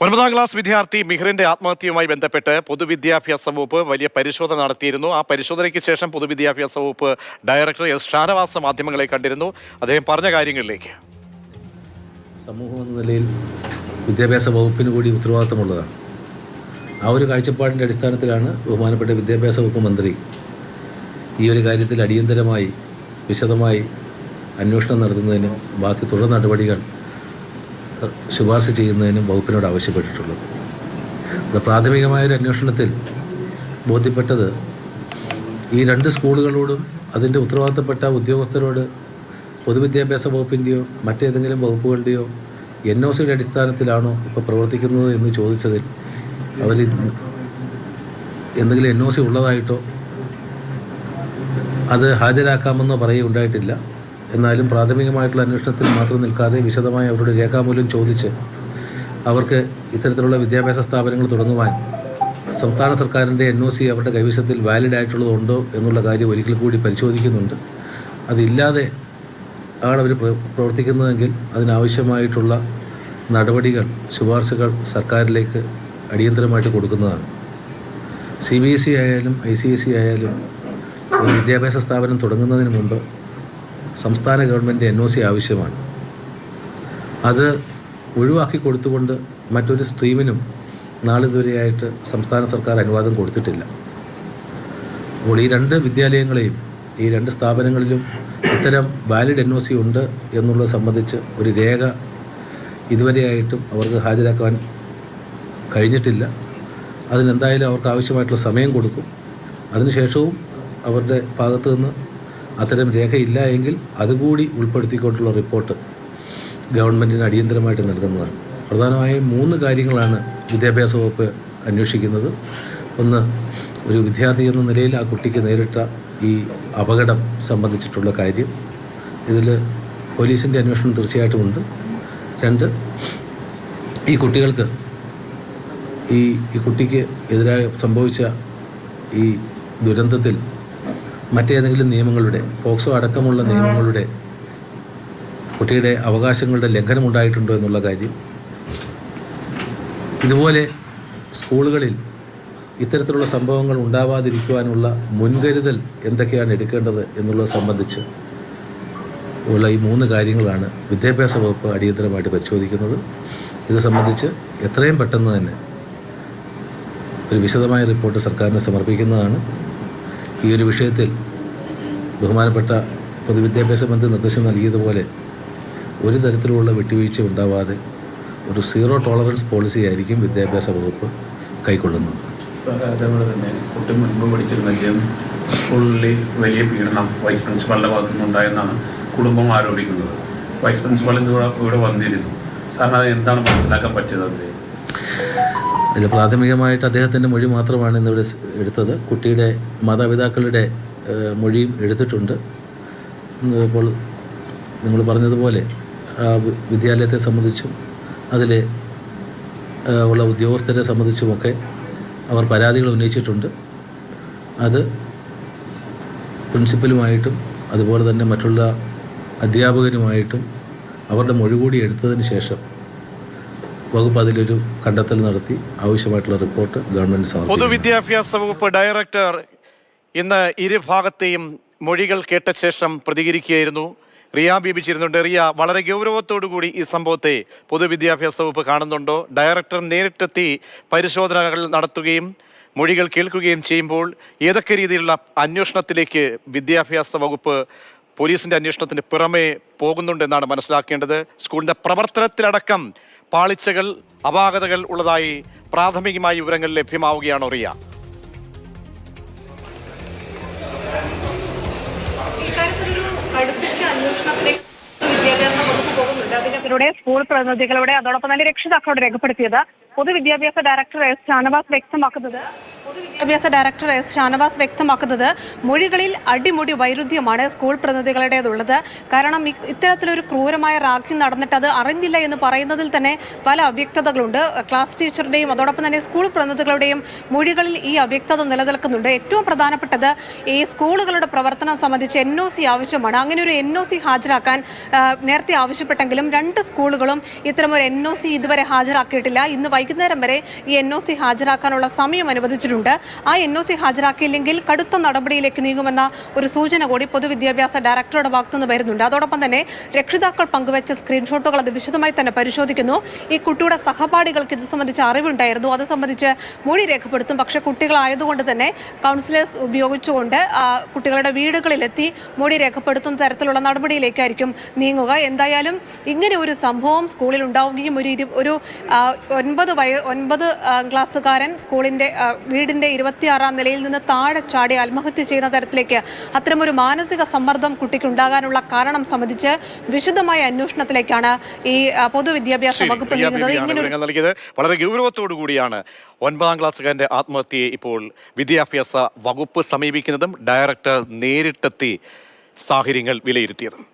9ാം class വിദ്യാർത്ഥി മിഹറിന്റെ ആത്മഹത്യയുമായി ബന്ധപ്പെട്ട് പൊതുവിദ്യാഭ്യാസ വകുപ്പ് വലിയ പരിശോധന നടത്തിയിരുന്നു. ആ പരിശോധനയ്ക്ക് ശേഷം പൊതുവിദ്യാഭ്യാസ വകുപ്പ് ഡയറക്ടർ എസ് ഷാനവാസ് മാധ്യമങ്ങളെ കണ്ടിരുന്നു. അദ്ദേഹം പറഞ്ഞ കാര്യങ്ങളിലേക്ക്. സമൂഹം എന്ന നിലയിൽ വിദ്യാഭ്യാസ വകുപ്പിന് കൂടി ഉത്തരവാദിത്തമുള്ളതാണ്. ആ ഒരു കാഴ്ചപ്പാടിൻ്റെ അടിസ്ഥാനത്തിലാണ് ബഹുമാനപ്പെട്ട വിദ്യാഭ്യാസ വകുപ്പ് മന്ത്രി ഈ ഒരു കാര്യത്തിൽ അടിയന്തരമായി വിശദമായി അന്വേഷണം നടത്തുന്നതിനും ബാക്കി തുടർ നടപടികൾ ശുപാർശ ചെയ്യുന്നതിനും വകുപ്പിനോട് ആവശ്യപ്പെട്ടിട്ടുള്ളത്. പ്രാഥമികമായൊരു അന്വേഷണത്തിൽ ബോധ്യപ്പെട്ടത് ഈ രണ്ട് സ്കൂളുകളോടും അതിൻ്റെ ഉത്തരവാദിത്തപ്പെട്ട ഉദ്യോഗസ്ഥരോട് പൊതുവിദ്യാഭ്യാസ വകുപ്പിൻ്റെയോ മറ്റേതെങ്കിലും വകുപ്പുകളുടെയോ NOCയുടെ അടിസ്ഥാനത്തിലാണോ ഇപ്പോൾ പ്രവർത്തിക്കുന്നത് എന്ന് ചോദിച്ചതിൽ അവർ എന്തെങ്കിലും NOC ഉള്ളതായിട്ടോ അത് ഹാജരാക്കാമെന്നോ പറയുകയുണ്ടായിട്ടില്ല. എന്നാലും പ്രാഥമികമായിട്ടുള്ള അന്വേഷണത്തിൽ മാത്രം നിൽക്കാതെ വിശദമായി അവരുടെ രേഖാമൂല്യം ചോദിച്ച് അവർക്ക് ഇത്തരത്തിലുള്ള വിദ്യാഭ്യാസ സ്ഥാപനങ്ങൾ തുടങ്ങുവാൻ സംസ്ഥാന സർക്കാരിൻ്റെ NOC അവരുടെ കൈവശത്തിൽ വാലിഡ് ആയിട്ടുള്ളതുണ്ടോ എന്നുള്ള കാര്യം ഒരിക്കൽ കൂടി പരിശോധിക്കുന്നുണ്ട്. അതില്ലാതെ ആണ് അവർ പ്രവർത്തിക്കുന്നതെങ്കിൽ അതിനാവശ്യമായിട്ടുള്ള നടപടികൾ ശുപാർശകൾ സർക്കാരിലേക്ക് അടിയന്തരമായിട്ട് കൊടുക്കുന്നതാണ്. CBSE ആയാലും ICSE ആയാലും ഒരു വിദ്യാഭ്യാസ സ്ഥാപനം തുടങ്ങുന്നതിന് മുമ്പ് സംസ്ഥാന ഗവൺമെൻറ് NOC ആവശ്യമാണ്. അത് ഒഴിവാക്കി കൊടുത്തുകൊണ്ട് മറ്റൊരു സ്ട്രീമിനും നാളിതുവരെയായിട്ട് സംസ്ഥാന സർക്കാർ അനുവാദം കൊടുത്തിട്ടില്ല. അപ്പോൾ ഈ രണ്ട് വിദ്യാലയങ്ങളെയും ഈ രണ്ട് സ്ഥാപനങ്ങളിലും ഇത്തരം വാലിഡ് NOC ഉണ്ട് എന്നുള്ളത് സംബന്ധിച്ച് ഒരു രേഖ ഇതുവരെയായിട്ടും അവർക്ക് ഹാജരാക്കാൻ കഴിഞ്ഞിട്ടില്ല. അതിനെന്തായാലും അവർക്ക് ആവശ്യമായിട്ടുള്ള സമയം കൊടുക്കും. അതിനുശേഷവും അവരുടെ ഭാഗത്തു നിന്ന് അത്തരം രേഖയില്ല എങ്കിൽ അതുകൂടി ഉൾപ്പെടുത്തിക്കൊണ്ടുള്ള റിപ്പോർട്ട് ഗവൺമെൻറ്റിന് അടിയന്തരമായിട്ട് നൽകുന്നതാണ്. പ്രധാനമായും 3 കാര്യങ്ങളാണ് വിദ്യാഭ്യാസ വകുപ്പ് അന്വേഷിക്കുന്നത്. ഒന്ന്, ഒരു വിദ്യാർത്ഥി എന്ന നിലയിൽ ആ കുട്ടിക്ക് നേരിട്ട ഈ അപകടം സംബന്ധിച്ചിട്ടുള്ള കാര്യം, ഇതിൽ പോലീസിൻ്റെ അന്വേഷണം തീർച്ചയായിട്ടും ഉണ്ട്. 2, ഈ കുട്ടികൾക്ക് ഈ കുട്ടിക്ക് എതിരായി സംഭവിച്ച ഈ ദുരന്തത്തിൽ മറ്റേതെങ്കിലും നിയമങ്ങളുടെ, പോക്സോ അടക്കമുള്ള നിയമങ്ങളുടെ കുട്ടിയുടെ അവകാശങ്ങളുടെ ലംഘനമുണ്ടായിട്ടുണ്ടോ എന്നുള്ള കാര്യം. ഇതുപോലെ സ്കൂളുകളിൽ ഇത്തരത്തിലുള്ള സംഭവങ്ങൾ ഉണ്ടാവാതിരിക്കുവാനുള്ള മുൻകരുതൽ എന്തൊക്കെയാണ് എടുക്കേണ്ടത് എന്നുള്ളത് സംബന്ധിച്ച് ഉള്ള ഈ 3 കാര്യങ്ങളാണ് വിദ്യാഭ്യാസ വകുപ്പ് അടിയന്തരമായിട്ട് പരിശോധിക്കുന്നത്. ഇത് സംബന്ധിച്ച് എത്രയും പെട്ടെന്ന് തന്നെ ഒരു വിശദമായ റിപ്പോർട്ട് സർക്കാരിന് സമർപ്പിക്കുന്നതാണ്. ഈ ഒരു വിഷയത്തിൽ ബഹുമാനപ്പെട്ട പൊതുവിദ്യാഭ്യാസ മന്ത്രി നിർദ്ദേശം നൽകിയതുപോലെ ഒരു തരത്തിലുള്ള വിട്ടുവീഴ്ച ഉണ്ടാവാതെ ഒരു 0 ടോളറൻസ് പോളിസി ആയിരിക്കും വിദ്യാഭ്യാസ വകുപ്പ് കൈക്കൊള്ളുന്നത്. അതേപോലെ തന്നെ കുട്ടി മുൻപ് പഠിച്ചിരുന്ന സ്കൂളിൽ വലിയ പീഡനം വൈസ് പ്രിൻസിപ്പാളിൻ്റെ ഭാഗത്തുനിന്നുണ്ടായെന്നാണ് കുടുംബം ആരോപിക്കുന്നത്. വൈസ് പ്രിൻസിപ്പാൾ ഇവിടെ വന്നിരുന്നു. സാറിന് അത് എന്താണ് മനസ്സിലാക്കാൻ പറ്റിയത്? അതിൽ പ്രാഥമികമായിട്ട് അദ്ദേഹത്തിൻ്റെ മൊഴി മാത്രമാണ് ഇന്നിവിടെ എടുത്തത്. കുട്ടിയുടെ മാതാപിതാക്കളുടെ മൊഴിയും എടുത്തിട്ടുണ്ട്. ഇപ്പോൾ നിങ്ങൾ പറഞ്ഞതുപോലെ വിദ്യാലയത്തെ സംബന്ധിച്ചും അതിലെ ഉള്ള ഉദ്യോഗസ്ഥരെ സംബന്ധിച്ചുമൊക്കെ അവർ പരാതികൾ ഉന്നയിച്ചിട്ടുണ്ട്. അത് പ്രിൻസിപ്പലുമായിട്ടും അതുപോലെ തന്നെ മറ്റുള്ള അധ്യാപകരുമായിട്ടും അവരുടെ മൊഴി കൂടി എടുത്തതിന് ശേഷം വകുപ്പ് അതിലൊരു കണ്ടെത്തൽ നടത്തി ആവശ്യമായിട്ടുള്ള റിപ്പോർട്ട് ഗവൺമെൻറ് സമർപ്പിക്കും. പൊതുവിദ്യാഭ്യാസ വകുപ്പ് ഡയറക്ടർ ഇന്ന് ഇരുഭാഗത്തെയും മൊഴികൾ കേട്ട ശേഷം പ്രതികരിക്കുകയായിരുന്നു. റിയ ബീബി ചേരുന്നുണ്ട്. റിയ, വളരെ ഗൗരവത്തോടു കൂടി ഈ സംഭവത്തെ പൊതുവിദ്യാഭ്യാസ വകുപ്പ് കാണുന്നുണ്ടോ? ഡയറക്ടർ നേരിട്ടെത്തി പരിശോധനകൾ നടത്തുകയും മൊഴികൾ കേൾക്കുകയും ചെയ്യുമ്പോൾ ഏതൊക്കെ രീതിയിലുള്ള അന്വേഷണത്തിലേക്ക് വിദ്യാഭ്യാസ വകുപ്പ് പോലീസിൻ്റെ അന്വേഷണത്തിന് പുറമെ പോകുന്നുണ്ടെന്നാണ് മനസ്സിലാക്കേണ്ടത്? സ്കൂളിൻ്റെ പ്രവർത്തനത്തിലടക്കം പാളിച്ചകൾ, അപാകതകൾ ഉള്ളതായി പ്രാഥമികമായ വിവരങ്ങൾ ലഭ്യമാവുകയാണോ റിയ? സ്കൂൾ പ്രതിനിധികളുടെ അതോടൊപ്പം തന്നെ രക്ഷിതാക്കളോട് രേഖപ്പെടുത്തിയത് പൊതുവിദ്യാഭ്യാസ ഡയറക്ടർ എസ് ഷാനവാസ് വ്യക്തമാക്കുന്നത് മൊഴികളിൽ അടിമുടി വൈരുദ്ധ്യമാണ് സ്കൂൾ പ്രതിനിധികളുടേതുള്ളത്. കാരണം ഇത്തരത്തിലൊരു ക്രൂരമായ റാഗിംഗ് നടന്നിട്ട് അത് അറിഞ്ഞില്ല എന്ന് പറയുന്നതിൽ തന്നെ പല അവ്യക്തതകളുണ്ട്. ക്ലാസ് ടീച്ചറുടെയും അതോടൊപ്പം തന്നെ സ്കൂൾ പ്രതിനിധികളുടെയും മൊഴികളിൽ ഈ അവ്യക്തത നിലനിൽക്കുന്നുണ്ട്. ഏറ്റവും പ്രധാനപ്പെട്ടത് ഈ സ്കൂളുകളുടെ പ്രവർത്തനം സംബന്ധിച്ച് NOC ആവശ്യമാണ്. അങ്ങനെ ഒരു NOC ഹാജരാക്കാൻ നേരത്തെ ആവശ്യപ്പെട്ടെങ്കിലും 2 സ്കൂളുകളും ഇത്തരമൊരു NOC ഇതുവരെ ഹാജരാക്കിയിട്ടില്ല. ഇന്ന് വൈകുന്നേരം വരെ ഈ NOC ഹാജരാക്കാനുള്ള സമയം അനുവദിച്ചിട്ടുണ്ട്. ആ NOC ഹാജരാക്കിയില്ലെങ്കിൽ കടുത്ത നടപടിയിലേക്ക് നീങ്ങുമെന്ന ഒരു സൂചന കൂടി പൊതുവിദ്യാഭ്യാസ ഡയറക്ടറുടെ ഭാഗത്തുനിന്ന് വരുന്നുണ്ട്. അതോടൊപ്പം തന്നെ രക്ഷിതാക്കൾ പങ്കുവച്ച സ്ക്രീൻഷോട്ടുകൾ അത് വിശദമായി തന്നെ പരിശോധിക്കുന്നു. ഈ കുട്ടിയുടെ സഹപാഠികൾക്ക് ഇത് സംബന്ധിച്ച് അറിവുണ്ടായിരുന്നു, അത് സംബന്ധിച്ച് മൊഴി രേഖപ്പെടുത്തും. പക്ഷേ കുട്ടികളായതുകൊണ്ട് തന്നെ കൗൺസിലേഴ്സ് ഉപയോഗിച്ചുകൊണ്ട് കുട്ടികളുടെ വീടുകളിലെത്തി മൊഴി രേഖപ്പെടുത്തുന്ന തരത്തിലുള്ള നടപടിയിലേക്കായിരിക്കും നീങ്ങുക. എന്തായാലും ഇങ്ങനെ ഒരു സംഭവം സ്കൂളിൽ ഉണ്ടാവുകയും ഒരു 9 ക്ലാസ്സുകാരൻ സ്കൂളിൻ്റെ വീടിൻ്റെ 26ാം നിലയിൽ നിന്ന് താഴെ ചാടി ആത്മഹത്യ ചെയ്യുന്ന തരത്തിലേക്ക് അത്തരമൊരു മാനസിക സമ്മർദ്ദം കുട്ടിക്ക് ഉണ്ടാകാനുള്ള കാരണം സംബന്ധിച്ച് വിശദമായ അന്വേഷണത്തിലേക്കാണ് ഈ പൊതുവിദ്യാഭ്യാസ വകുപ്പ് നീങ്ങുന്നത്. വളരെ ഗൗരവത്തോടു കൂടിയാണ് 9ാം ക്ലാസ്സുകാരന്റെ ആത്മഹത്യയെ ഇപ്പോൾ വിദ്യാഭ്യാസ വകുപ്പ് സമീപിക്കുന്നതും ഡയറക്ടർ നേരിട്ടെത്തി സാഹചര്യങ്ങൾ വിലയിരുത്തിയതും.